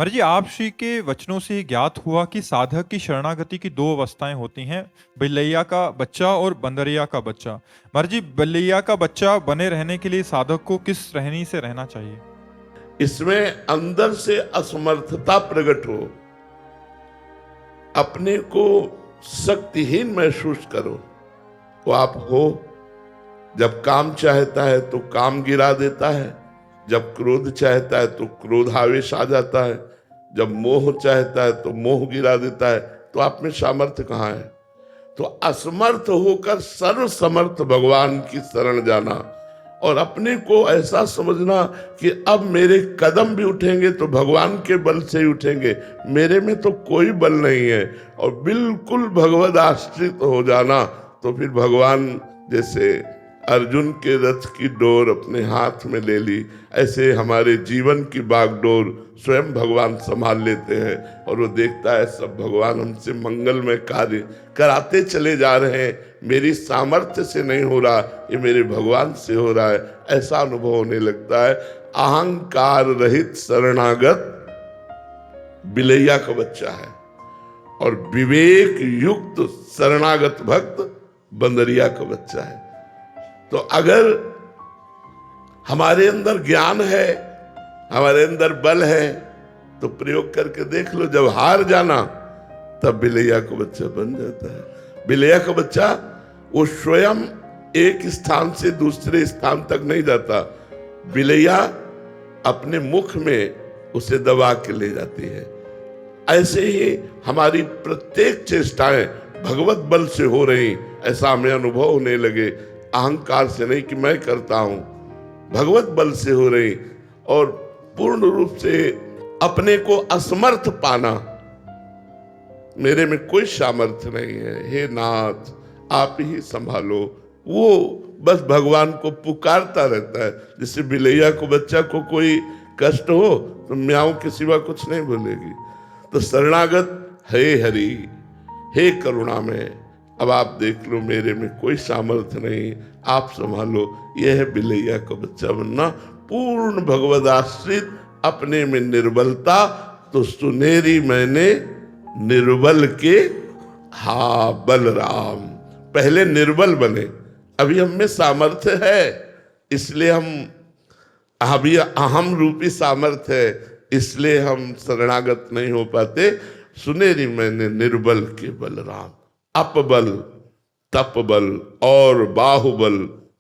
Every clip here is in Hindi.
महाराज जी, आप श्री के वचनों से ज्ञात हुआ कि साधक की शरणागति की दो अवस्थाएं होती हैं, बिल्लैया का बच्चा और बंदरिया का बच्चा। महाराज जी, बिल्लैया का बच्चा बने रहने के लिए साधक को किस रहनी से रहना चाहिए? इसमें अंदर से असमर्थता प्रकट हो, अपने को शक्तिहीन महसूस करो, वो आप हो। जब काम चाहता है तो काम गिरा देता है, जब क्रोध चाहता है तो क्रोध आवेश आ जाता है, जब मोह चाहता है तो मोह गिरा देता है। तो आप में सामर्थ्य कहाँ है? तो असमर्थ होकर सर्व समर्थ भगवान की शरण जाना और अपने को ऐसा समझना कि अब मेरे कदम भी उठेंगे तो भगवान के बल से ही उठेंगे, मेरे में तो कोई बल नहीं है, और बिल्कुल भगवद आश्रित हो जाना। तो फिर भगवान जैसे अर्जुन के रथ की डोर अपने हाथ में ले ली, ऐसे हमारे जीवन की बागडोर स्वयं भगवान संभाल लेते हैं। और वो देखता है सब भगवान हमसे मंगलमय कार्य कराते चले जा रहे हैं, मेरी सामर्थ्य से नहीं हो रहा, ये मेरे भगवान से हो रहा है, ऐसा अनुभव होने लगता है। अहंकार रहित शरणागत बिलैया का बच्चा है, और विवेक युक्त शरणागत भक्त बंदरिया का बच्चा है। तो अगर हमारे अंदर ज्ञान है, हमारे अंदर बल है, तो प्रयोग करके देख लो। जब हार जाना तब बिलैया का बच्चा बन जाता है। बिलैया का बच्चा वो स्वयं एक स्थान से दूसरे स्थान तक नहीं जाता, बिलैया अपने मुख में उसे दबा के ले जाती है। ऐसे ही हमारी प्रत्येक चेष्टाएं भगवत बल से हो रही, ऐसा हमें अनुभव होने लगे। अहंकार से नहीं कि मैं करता हूं, भगवत बल से हो रही, और पूर्ण रूप से अपने को असमर्थ पाना, मेरे में कोई सामर्थ्य नहीं है, हे नाथ आप ही संभालो। वो बस भगवान को पुकारता रहता है। जैसे बिलैया को बच्चा को कोई कष्ट हो तो म्याऊं के सिवा कुछ नहीं बोलेगी। तो शरणागत हे हरि, हे करुणा में, अब आप देख लो मेरे में कोई सामर्थ्य नहीं, आप संभालो। यह है बिलैया का बच्चा बनना, पूर्ण भगवद आश्रित, अपने में निर्बलता। तो सुनेरी मैंने निर्बल के हा बलराम, पहले निर्बल बने, अभी हम में सामर्थ्य है, इसलिए हम अभी अहम रूपी सामर्थ्य है, इसलिए हम शरणागत नहीं हो पाते। सुनेरी मैंने निर्बल के बलराम, अपबल तपबल और बाहुबल,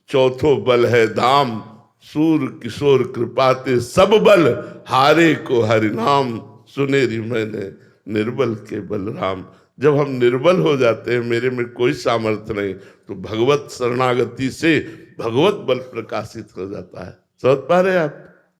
चौथो बल है धाम, सूर किशोर कृपाते सब बल, हारे को हरिनाम। सुनेरी मैंने निर्बल के बलराम। जब हम निर्बल हो जाते हैं, मेरे में कोई सामर्थ्य नहीं, तो भगवत शरणागति से भगवत बल प्रकाशित हो जाता है। समझ पा रहे आप?